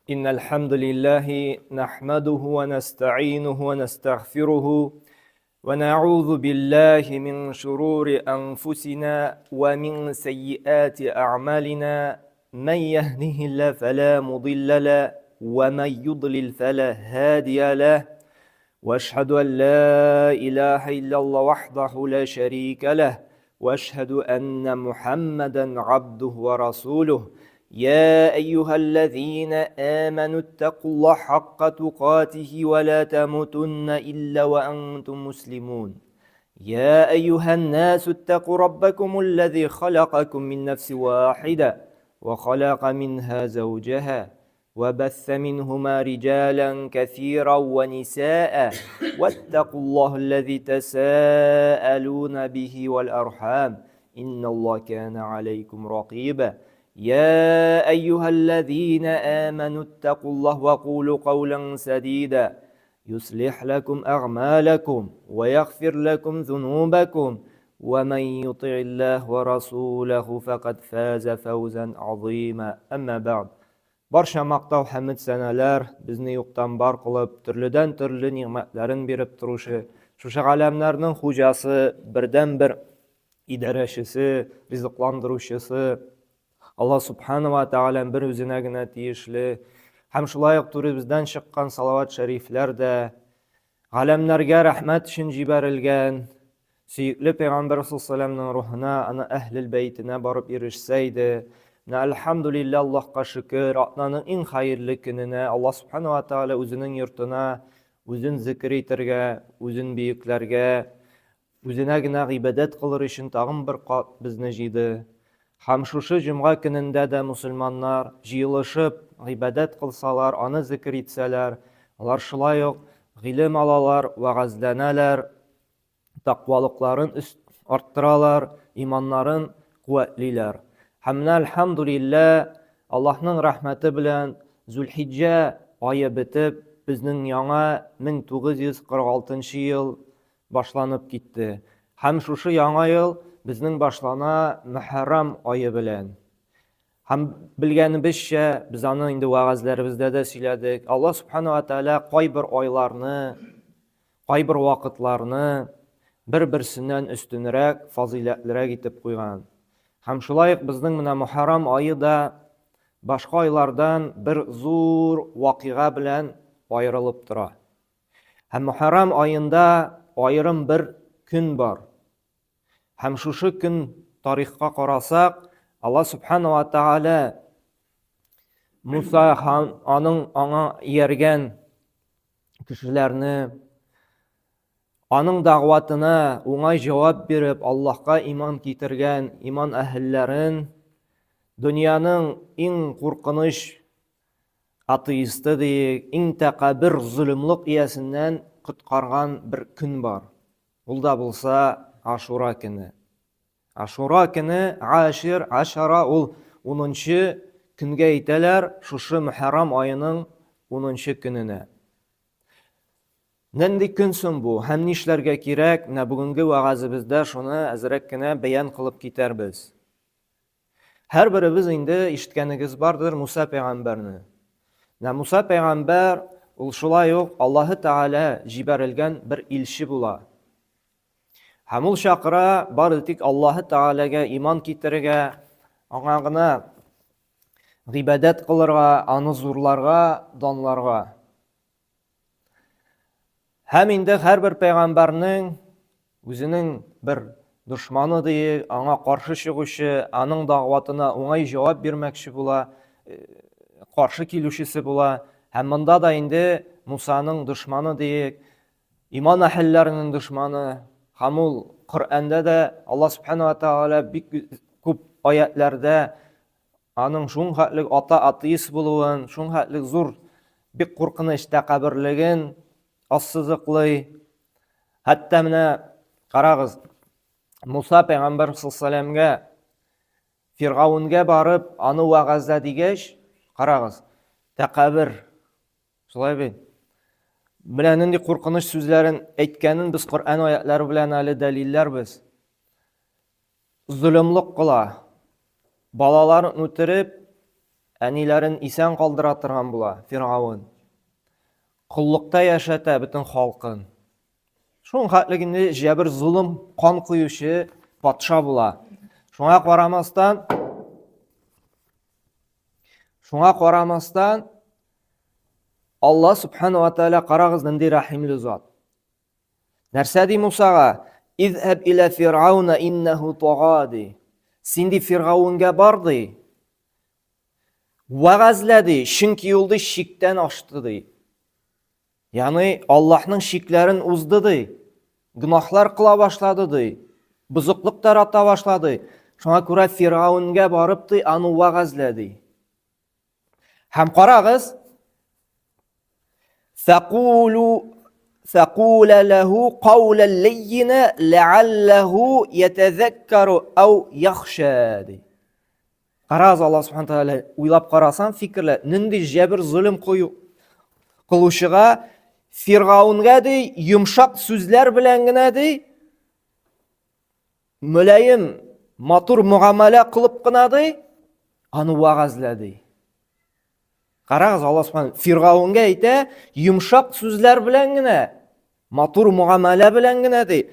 إن الحمد لله نحمده ونستعينه ونستغفره ونعوذ بالله من شرور أنفسنا ومن سيئات أعمالنا من يهده الله فلا مضل له ومن يضلل فلا هادي له وأشهد أن لا إله إلا الله وحده لا شريك له وأشهد أن محمدا عبده ورسوله يا أيها الذين آمنوا اتقوا الله حق تقاته ولا تموتن إلا وأنتم مسلمون يا أيها الناس اتقوا ربكم الذي خلقكم من نفس واحدة وخلق منها زوجها وبث منهما رجالا كثيرا ونساء واتقوا الله الذي تساءلون به والأرحام إن الله كان عليكم رقيبا يا أيها الذين آمنوا اتقوا الله وقولوا قولا سديدا يصلح لكم أعمالكم ويغفر لكم ذنوبكم ومن يطع الله ورسوله فقد فاز فوزا عظيما أما بعد Барша мақтау хәмд сәнәләр безне юктан бар кылып, төрледән төрле ниъмәтләрен биреп торучы, шушы галәмнәрнең хуҗасы, бердән-бер идарәчесе, ризыкландыручысы Аллаһ Субхану ва Тааля бер үзенә генә тиешле, һәм шулай ук турыбыздан чыккан салават шәрифләр дә галәмнәргә рәхмәт өчен җибәрелгән, сөекле Пәйгамбәр саллаллаһу рухына, аны әһлел бәйтенә барып ирешсә иде. Әлхәмдүлилләһ, Аллаһка шөкер, атнаның иң хәерле көненә Аллаһ Субхану ва Тааля үзенең йортына, үзен зикр итәргә, үзен биекләргә, үзенә генә гыйбадәт кылыр өчен тагын бер кат безне җыйды. Һәм шушы җомга көнендә дә мусульманнар җыелышып гыйбадәт кылсалар, аны зикр итсәләр, алар шулай ук гыйлем алалар, вагазланалар, тақвалыкларын арттыралар, иманнарын куәтлиләр. Һәмнә әлхәмдүлилләһ, Аллаһның рәхмәте белән Зулхиджә ае бетеп, безнең яңа 1946 ел башланып китте. Һәм шушы яңа ел безнең башлана Мөхәррәм ае белән. Һәм белгәнебезчә, без аны инде вагазларыбызда да сөйләдек. Аллаһ Субхану ва Тааля кайбер айларны, кайбер вакытларны бер-берсеннән өстенрәк, фазилатлырак итеп куйган. Һәм шулай ук безнең менә Мөхәррәм ае да башка айлардан бер зур вакыйга белән аерылып тора. Һәм Мөхәррәм аенда аерым бер көн бар. Һәм шушы көн тарихка карасак, Аллаһ Субхану ва Тааля Муса аның аңа ияргән кешеләрне, аның дәгъватына уңай җавап биреп, Аллаһка иман китергән иман әһелләрен дөньяның иң куркыныч атеисты диек, иң тәкәббер зулымлык иясеннән коткарган бер көн бар. Ул да булса Ашура көне. Ашура көне, Ашара, ул 10-нчы көнгә әйтәләр, шушы Мөхәррәм аеның 10-нчы көненә. Нинди көн соң бу? Һәм нишләргә кирәк? Бүгенге вагазыбызда шуны әзрәк кенә бәян кылып китәрбез. Һәр беребез инде ишеткәнегез бардыр Муса пәйгамбәрне. Муса пәйгамбәр ул шулай ук Аллаһы Тааля җибәрелгән бер илче була. Һәм ул чакыра бары тик Аллаһы Тааляга иман китерергә, аңа гына гыйбадәт кылырга, аны зурларга, данларга. Һәм инде һәрбер пәйгамбәрнең үзенең бер дошманы диек, аңа каршы чыгучы, аның дәгъватына уңай җавап бирмәкче була, каршы килүчесе була. Һәм монда да инде Мусаның дошманы диек, иман әһелләренең дошманы. Һәм ул Коръәндә дә Аллаһ Субхану ва Тааля бик күп аятләрдә аның шуңхатлык атеист булуын, шуңхатлык зур, бик куркыныч тәкәбберлеген ассызыклый. Хәтта менә карагыз, Муса пәйгамбәр саллаллаһу Фиргаунгә барып, аны вагазда дигәч, карагыз, тәкәббер. Шулай бит. Менә нинди куркыныч сүзләрен әйткәнен без Коръән аятлары белән әле дәлилләрбез. Зулымлык кыла, балаларын үтереп, әниләрен исән калдыра торган була Фиргавын. Куллыкта яшәтә бөтен халкын. Шуның хәтлегендә җәбер зулым, кан куючы патша була. Шуңа карамастан Алла субхана ва тааля карагыз нинди рахимле зат. Нәрсә ди Мусага? Изһаб иля фирауна иннаху тагады. Синди Фиргавынга барды. Вагазлады, чөнки юлды шиктән ашты ди. Ягъни Аллаһның шикләрен узды ди. Гынахлар кыла башлады ди. Бузыклык тарата башлады. Шуңа күрә Фиргавынга барып ди, аны вагазлады. Һәм карагыз, فقول له قولا لينا لعله يتذكر أو يخشى. Карагыз, Алла субхана тааля уйлап карасан, фикерле, нинди җәбер зулым кылучыга Фиргавынга ди, йомшак сүзләр белән генә ди, мөлаем, матур муамәлә кылып кына ди, аны вагазлады. Карагыз, Алла субхана Фиргавынга әйтә, йомшак сүзләр белән генә, матур муамәлә белән генә ди,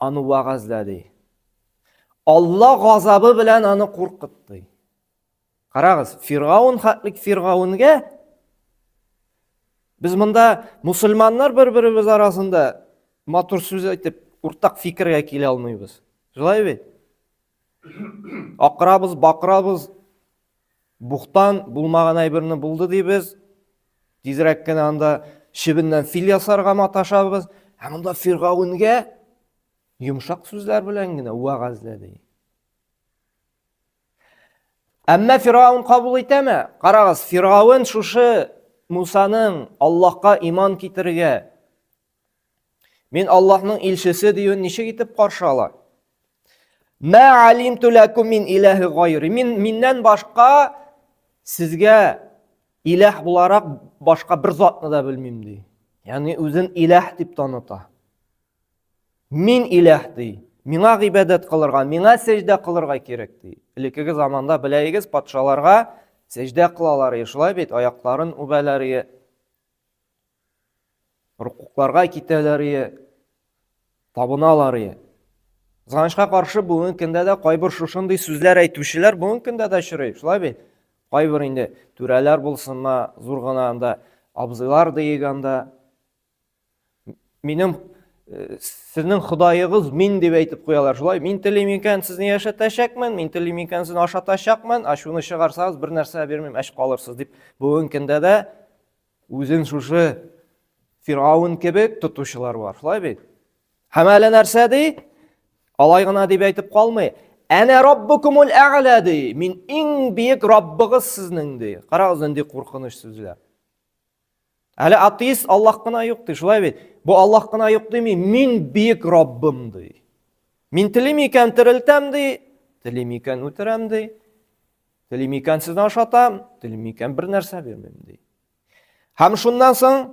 аны вагазлады. Алла газабы белән аны куркытты. Карагыз, Фиргавын хәтлек Фиргавынга biz монда мусульманнар бер-беребез арасында матур сүз әйтеп, уртак фикергә килә алмыйбыз. Шулай бит? Акрабыз, бакрабыз, бухтан булмаган әйберне булды дибез. Тизрәк кенә анда шибеннән фил ясарга маташабыз. Һәм монда Фиргавынга йомшак сүзләр белән генә вагазлады. Әмма Фиргавын кабул итәме? Карагыз, Фиргавын шушы Мусаның Аллаһка иман китерергә, мен Аллаһның илчесе диюен ничек итеп каршы ала? Ма алимту лакум мин илаһи гайри. Миннән башка сезгә илаһ буларак башка бер затны да белмим ди. Ягъни үзен илаһ дип таныта. Мин илаһ ди. Миңа гыйбадат кылырга, миңа сәҗдә кылырга кирәк ди. Элекке заманда беләегез, патшаларга сәҗдә кылалар, шулай бит, аякларын үбәләр, рукукларга китәләр, табыналар. Зганышка каршы бүгенге көндә дә кайбер шушындый сүзләр әйтүчеләр бүгенге көндә дә чырый, шулай бит. Кайбер инде түрәләр булсынмы, зур гына анда абзыйлар дигәндә, минем сезнең Худайыгыз мин дип әйтеп куялар, шулай. Мин телим икән сезне яшәтәчәкмен, мин телим икән сезне ашатачакмын, шуны чыгарсагыз бер нәрсә бирмим, аш калырсыз дип бүгенге көндә дә үзен шушы Фиргавын кебек тотучылар бар, шулай бит. Һәм әле нәрсә ди? Алай гына дип әйтеп калмый. Әнә раббукумул а'ла ди. Мин иң биек Раббыгыз сезнең ди. Карагыз, нинди куркыныч сүзләр. Әле атеист Аллаһ кына юк ди, шулай бит. Бу Аллаһ кына юк дими, мин биек Раббым ди. Мин телим икән терелтәм ди, телим икән үтерәм ди, телим икән сезне ашатам, телим икән бер нәрсә бирмим ди. Һәм шуннан соң,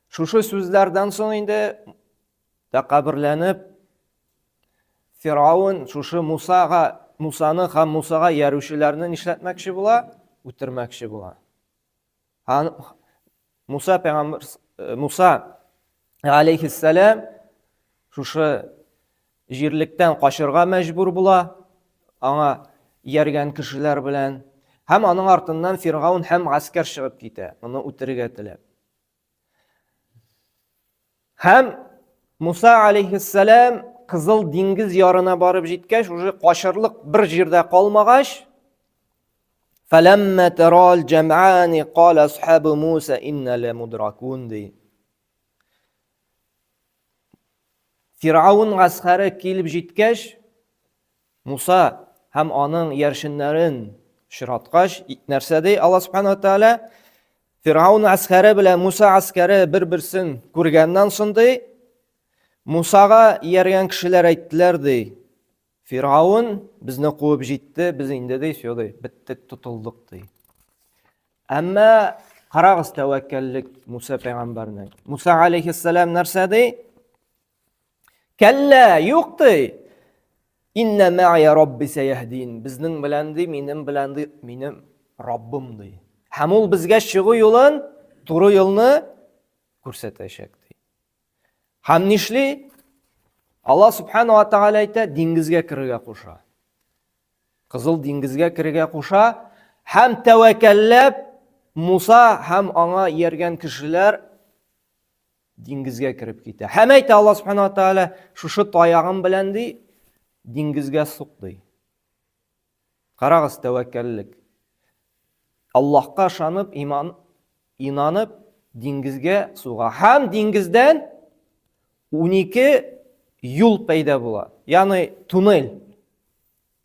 шушы сүзләрдән соң инде тәкъбирләнеп, Фиргавын шушы Мусаны һәм Мусага ярүчеләрне нишләтмәкче була, үтермәкче була. Муса алейхиссалам шушы җирлектән качырга мәҗбүр була, аңа ияргән кешеләр белән, һәм аның артыннан Фиргавын һәм гаскәр чыгып китә, аны үтерергә теләп. Һәм Муса алейхиссалам Кызыл диңгез ярына барып җиткәч, уже качырлык бер җирдә калмагач, فَلَمَّا تَرَى الْجَمْعَانِ قَالَ أَصْحَابُ مُوسَى إِنَّا لَمُدْرَكُونَ ди. Фиргавын гаскәре килеп җиткәч, Муса һәм аның яршиннәрен шираткач, нәрсә ди Алла субхана ва тааля? Фиргавын гаскәре белән Муса гаскәре бер-берсен күргәннән соң ди, Мусага ияргән кешеләр әйттеләр ди. Фиргавын безне куып җитте, без инде ди, биттек, тотылдык ди. Әмма карагыз тәвәккәллек Муса пәйгамбәрнең. Муса алейхиссалам нәрсә ди? Кәллә, юк ди. Инна ма'я Рабби саяхдин. Безнең белән ди, минем белән ди, минем Раббым ди. Һәм ул безгә чыгу юлын, туры юлны күрсәтәчәк ди. Һәм нишли? Алла Субхану ва Тааля әйтә, диңгезгә керергә куша. Кызыл диңгезгә керергә куша, һәм тәвәккәлләп Муса һәм аңа ияргән кешеләр диңгезгә кирип китә. Һәм әйтә Алла Субхану ва Тааля, шушы таягым белән ди, диңгезгә сук ди. Карагыз, тәвәккәллек. Аллаһка ышанып, инанып, диңгезгә суга. Һәм диңгездән 12 юл пайда була. Ягъни туннель.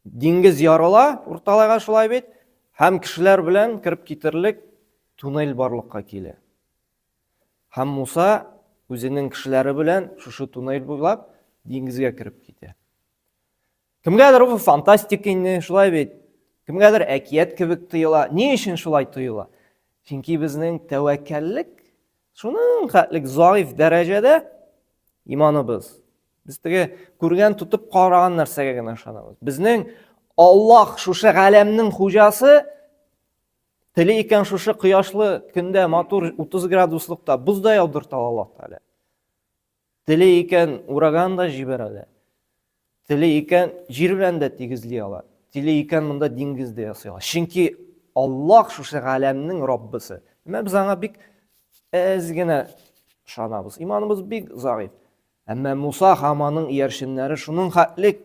Диңгез ярыла, урталайга шулай бит, һәм кешеләр белән кирип китерлек туннель барлыкка килә. Һәм Муса үзенең кешеләре белән шушы туннель буйлап диңгезгә кирип китә. Кемгәдер бу фантастика инде, шулай бит. Кемгәдер әкият кебек тоела. Ни өчен шулай тоела? Чөнки безнең тәвәккәллек шуның хәтлек заиф дәрәҗәдә иманыбыз. Без теге күргән тутып караган нәрсәгә генә ышанабыз. Безнең Аллаһ шушы галәмнең хуҗасы теле икән шушы кояшлы көндә матур 30 градуслыкта буз да яудырта Аллаһ Тәгалә. Теле икән ураган да җибәрә. Теле икән җир белән дә тигезли ала. Теле икән монда диңгезде ясый ала. Чөнки Аллаһ шушы галәмнең Раббысы. Без аңа бик әз генә ышанабыз. Иманыбыз бик заиф. Әмма Муса һәм аның иярченнәре шуның хәтлек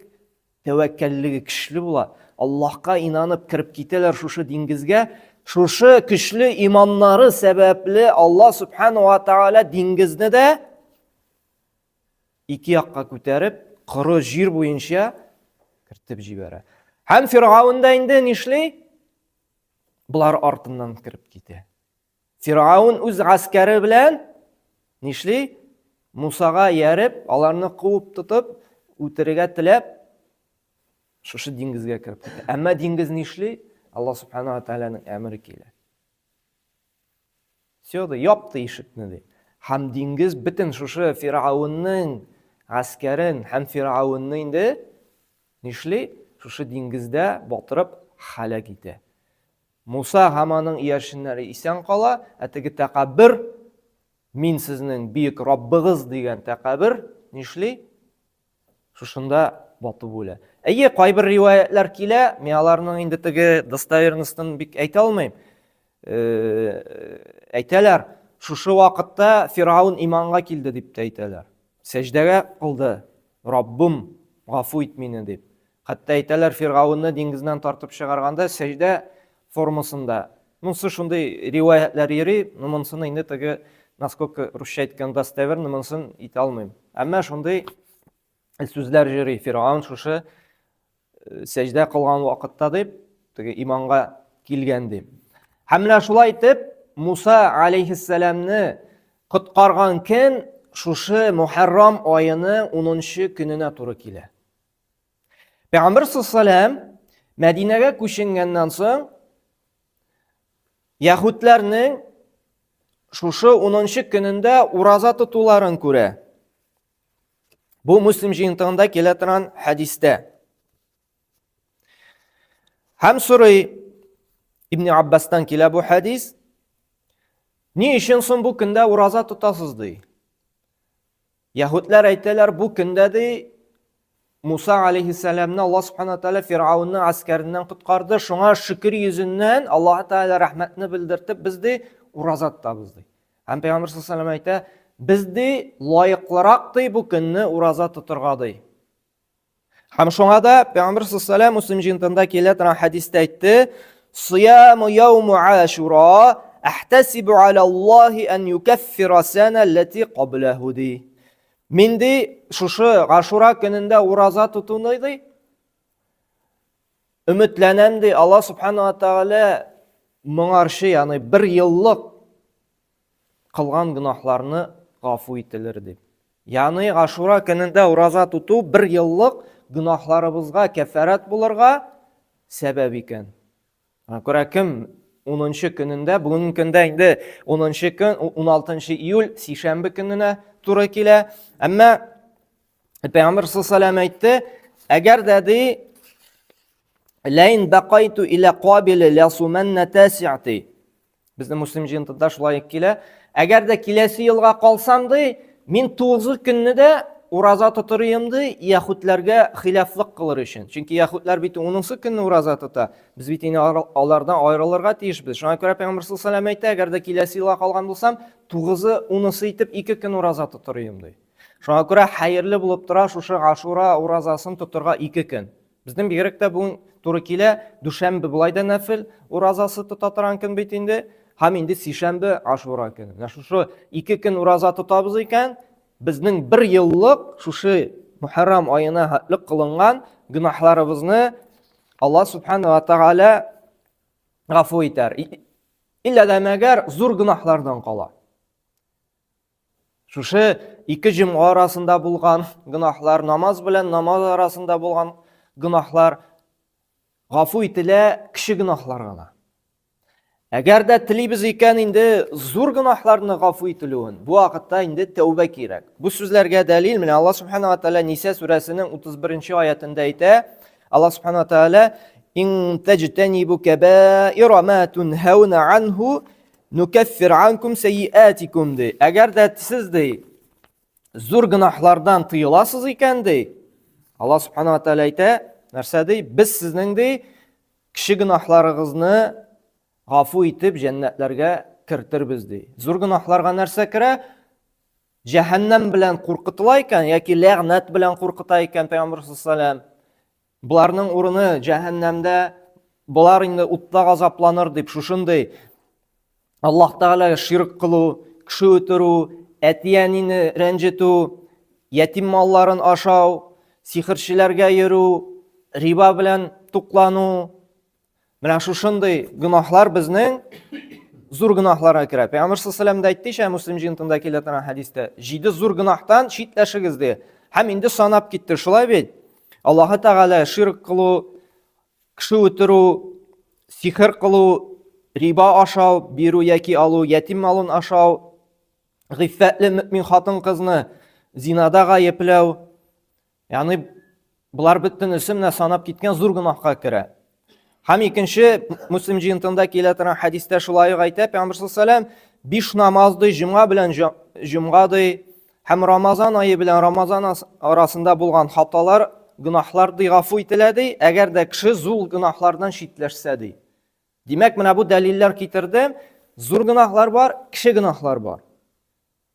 тәвәккәллеге көчле була. Аллаһка инанып кирип китәләр шушы диңгезгә. Шушы көчле иманнары сәбәпле Алла Субхану ва Тааля диңгезне дә ике якка күтәреп, коры җир буенча кертеп җибәрә. Һәм Фиргавун да инде нишли? Булар артыннан кирип китә. Фиргавун үз гаскәре белән нишли? Мусага ярып, аларны куып тотып, үтерергә теләп, шушы диңгезгә кирип китә. Әмма диңгез нишли? Алла Субхану ва Тааляның әмере килә. Сөйдә, япты ишекне ди. Һәм диңгез бөтен шушы Фиргавунның гаскәрен һәм Фиргавунны инде нишли? Шушы диңгездә батырып һәлак итә. Муса һәм аның иярченнәре исән кала, теге тәкәббер, мин сезнең бийек Раббыгыз дигән тәкәббер нишли? Шушында батып үлә. Әйе, кайбер риваятлар килә, мен аларның инде теге достоверностен бик әйтә алмыйм. Әйтәләр, шушы вакытта Фиргавун иманга килде дип әйтәләр. Сәҗдәгә кылды. Раббым, гафу ит мине дип. Хәтта әйтәләр, Фиргавунны диңгездән тартып чыгарганда сәҗдә формасында. Монсы шундый риваятлар йөри, монсын инде теге насколько русча әйткән достоверно, монсын әйтә алмыйм. Әмма шундый сүзләр йөри, Фиргавун шушы сәҗдә кылган вакытта дип, теге иманга килгән дип. Һәм менә шулай итеп, Муса алейхиссаламны коткарган көн шушы Мухаррам айының 10-нчы көненә туры килә. Пәйгамбер саллаллаһу Мәдинәгә күченгәннән соң яһүдләрнең шушы 10-нчы көнендә ураза тотуларын күрә. Бу Муслим җыентыгында килә торган хәдистә. Һәм сорый, Ибн Аббастан килә бу хәдис, ни өчен соң бу көндә ураза тотасыз ди? Яһүдләр әйтәләр, бу көндә ди Муса алейхиссаламны Аллаһ Субхану ва Тааля Фиргавунның аскәреннән коткарды, шуңа шөкер йөзеннән Аллаһ Тааля рәхмәтне белдертеп, без ди ураза тотабыз ди. Һәм Пәйгамбер саллаллаһу алейһи әйтә, biz ди лайыклырак ди бу көнне ураза тотырга ди. Һәм шуңа да Пәйгамбер саллаллаһу Муслим җыентыгында килә торган хәдистә әйтте, "Сияму яуму Ашура, ахтасибу аля Аллаһи ан юкаффира сана аллати qablahу ди." Мин ди шушы Ашура көнендә ураза тотуны ди, өметләнәм ди, Алла Субхану ва Тааля моңарчы, ягъни 1 еллык кылган гынахларны гафу ителер дип. Ягъни Ашура көнендә ураза тоту 1 еллык гынахларыбызга кәфарат булырга сәбәп икән. Күрә кем 10-нчы көнендә, бүгенге көндә инде 10-нчы көн, 16 июль, сишәмбе көненә туры килә. Әмма Пәйгамбер саллаллаһу алейһи әйтте, Әгәр дә ди ләин бақайту иля қабилі лясуманна тәсиати. Біздің муслим жиынтында шулай келе. Әгәр дә киләсе елға қалсам ди, мин 9 көнне дә ураза тотырым ди, яһудләргә хилафлык кылыр өчен. Чөнки яһудлар бит 10-нчы көнне ураза тота. Без бит инде алардан аерылырга тиешбез. Шуңа күрә Пәйгамбәр саллаллаху алейһи ва сәллям әйтә, әгәр дә киләсе елга калган булсам, 9-ы 10-сы итеп 2 көн ураза тотырым ди. Шуңа күрә хәерле булып тора шушы Ашура уразасын тотырга 2 көн. Безнең бигрәк тә бу туры килә, дүшәмбе булай да нәфил уразасы тота торган көн бит инде. Һәм инде сишәмбе Ашура көне. Менә шушы 2 көн ураза тотабыз икән, безнең 1 еллык шушы Мухаррам аена хәтлек кылынган гынаһларыбызны Аллаһ субхanahu ва тааля гафу итәр. Илля да мәгәр зур гынаһлардан кала. Шушы 2 җомга арасында булган гынаһлар, намаз белән намаз арасында булган гынаһлар гафу ителә, кичә гынаһлар гына. Әгәр дә телибез икән инде зур гынаһларны гафу ителүен, бу вакытта инде тәүбә кирәк. Бу сүзләргә дәлил менә Аллаһ субхanahu ва тааля Ниса сүрәсенең 31-нче аятында әйтә. Аллаһ субхanahu ва тааля ин таҗтанибу кабаира ма тунхауна анху нукаффир анкум сайyiатикум ди. Әгәр дә сез ди зур гынаһлардан тыеласыз икән ди, Аллаһ субхanahu ва тааля әйтә, нәрсә ди? Без сезнең ди кичә гынаһларыгызны гафу итеп җәннәтләргә керттербез ди. Зур гынаһларга нәрсә керә? Җәһәннәм белән куркытыла икән яки ләгънәт белән куркыта икән Пәйгамбәр саллаллаху. Буларның урыны җәһәннәмдә, булар инде утта газапланыр дип шушындый Аллаһ Тәгаләгә ширк кылу, кеше үтерү, әтиянины рәнҗетү, ятим малларын ашау, сихерчеләргә йөрү, риба белән туклану. Менә шушындый гынаһлар безнең зур гынаһларга керә. Пәйгамбәр саллаллаху алейһи әйтте, Муслим җиңтында килә торган хадистә, 7 зур гынаһтан читләшегез ди. Һәм инде санап китте, шулай бит. Аллаһ Тәгалә ширк кылу, кеше үтерү, сихер кылу, риба ашау, бирү яки алу, ятим малын ашау, гыйффәтле мөмин хатын-кызны зинада гаепләү. Ягъни булар бөтенесе менә санап киткән зур гынаһка керә. Һәм икенче Муслим җиңтында килә торган хадистә шулай әйтә, Пәйгамбәр саллаллаху 5 намазды җомга белән җомгады һәм Рамазан айы белән Рамазан арасында булган хаталар, гынаһлар ди гафу ителә ди, әгәр дә кеше зур гынаһлардан читләшсә ди. Димәк, менә бу дәлилләр китердем. Зур гынаһлар бар, кеше гынаһлар бар.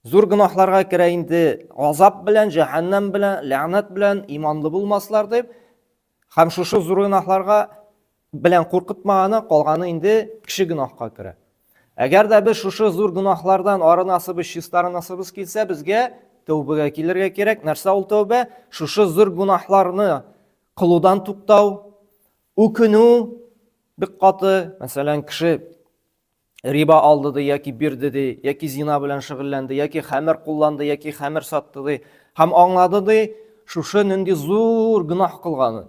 Зур гынаһларга керә инде азап белән, җәһәннәм белән, ләгънәт белән иманлы булмаслар дип, һәм шушы зур гынаһларга белән куркытмаганы, калганы инде кеше гынаһка керә. Әгәр дә без шушы зур гынаһлардан арынасыбыз, чистарынасыбыз килсә, безгә тәүбәгә килергә кирәк. Нәрсә ул тәүбә? Шушы зур гынаһларны кылудан туктау, үкенү бик каты. Мәсәлән, кеше риба алды ди, яки бирде ди, яки зина белән шөгыльләнде, яки хәмер кулланды, яки хәмер сатты ди, һәм аңлады ди, шушы нинди зур гынаһ кылганын.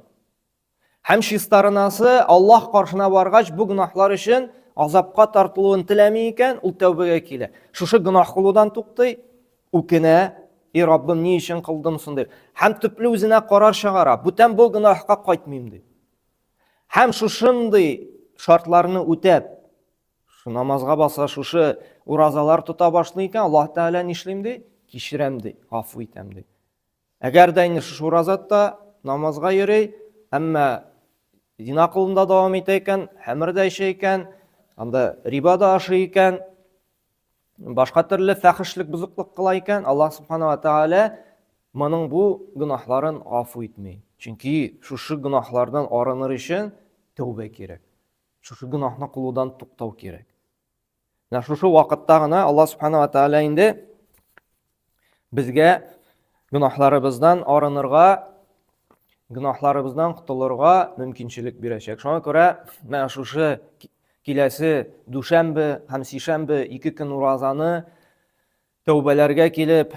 Һәм чистарынасы Аллаһ каршына баргач, бу гынаһлар өчен азапка тартылуын теләми икән, ул тәүбәгә килә. Шушы гынаһ кылудан туктый, үкенә, "И Раббым, ни өчен кылдым соң?" дип. Һәм төпле үзенә карар чыгара. Бүтән бу гынаһка кайтмыйм дип. Һәм шушындый шартларны үтәп, шу намазга баса, шушы уразалар тота башлый икән, Аллаһ Тәгалә нишлим ди? Кичерәм ди, гафу итәм ди. Әгәр дә инде шушы уразатта намазга йөри, әмма зина кылында дәвам итә икән, хәмердә эчә икән, анда рибада ашый икән, башка төрле фәхишлек, бузыклык кыла икән, Аллаһ субхanahu ва тааля моның бу гынаһларын гафу итмәй. Чөнки шушы гынаһлардан арыныр өчен тәүбә кирәк. Шушы гынаһны кылудан туктау кирәк. Менә шушы вакытта гына Аллаһ субхanahu ва тааля инде безгә гынаһларыбыздан арынырга, гынаһларыбыздан кутылырга мөмкинчелек бирәчәк. Шуңа күрә менә шушы киләсе дүшәмбе һәм сишәмбе 2 көн уразаны тәүбәләргә килеп,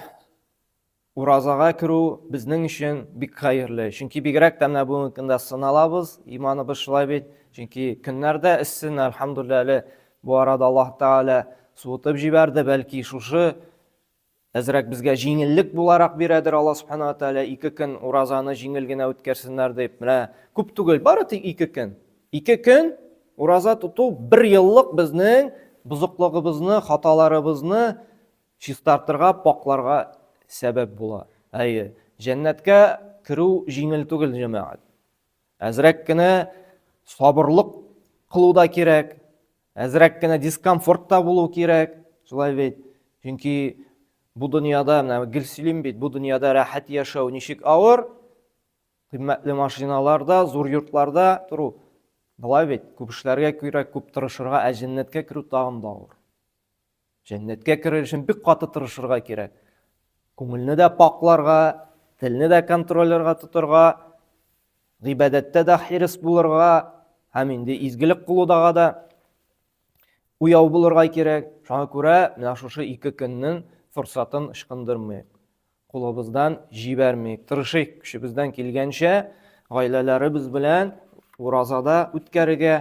уразага керү безнең өчен бик хәерле. Чөнки бигрәк тә менә бу көндә сыналабыз, иманыбыз шулай бит. Чөнки көннәрдә иссен, әлхәмдүлилләһ, бу арада Аллаһ Тәгалә суытып җибәрде, бәлки шушы әзрәк безгә җиңеллек буларак бирәдер Алла Субхана Тәала 2 көн уразаны җиңел генә үткәрсеннәр дип. Менә күп түгел, бары тик 2 көн. 2 көн ураза тоту 1 еллык безнең бузыклыгыбызны, хаталарыбызны чистартырга, пакларга сәбәп була. Әйе, җәннәткә керү җиңел түгел, җәмәгать. Әзрәк кенә сабырлык кылу да кирәк, әзрәк кенә дискомфортта булу кирәк. Шулай бит. Чөнки бу дөньяда, менә гел сөйлим бит, бу дөньяда рәхәт яшәү ничек авыр, кыйммәтле машиналарда, зур йортларда тору. Булай бит, күп эшләргә кирәк, күп тырышырга, ә җәннәткә керү тагын да авыр. Җәннәткә керер өчен бик каты тырышырга кирәк. Күңелне дә пакларга, телне дә контрольлерга тотырга, гыйбадәттә дә хирис булырга, һәм инде изгелек кылудага да уяу булырга кирәк. Шуңа күрә менә шушы 2 көннең форсатын ышкындырмыйк. Кулыбыздан җибәрмик. Тырышыйк көчебездән килгәнчә гаиләләребез белән уразада үткәрергә.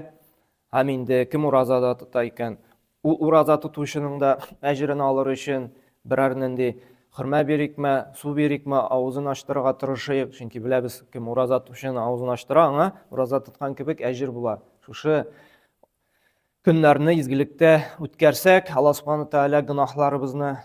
Һәм инде кем уразада тота икән, ул ураза тотучының да әҗрен алыр өчен берәр нинди хөрмә бирикме, су бирикме, авызын ачтырырга тырышыйк. Чөнки беләбез, кем ураза тотучының авызын ачтыра, аңа ураза тоткан кебек әҗр була. Шушы көннәрне изгелектә үткәрсәк, Алла Субхана Тәала гөнаһларыбызны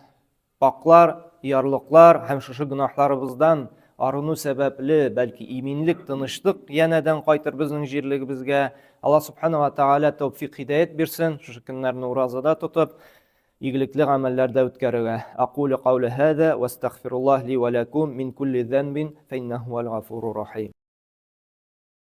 паклар, ярлыклар һәм шушы гөнаһларыбыздан арыну сәбәпле, бәлки иминлек, тынычлык янәдән кайтыр безнең җирлегебезгә. Алла Субхана Тәала тәүфик хидаят бирсен, шушы көннәрне уразада тотып, игелекле гамәлләрдә үткәрергә. Aqulu qawli hada wa astaghfirullah li wa lakum min kulli dhanbin fa innahu al-ghafurur rahim.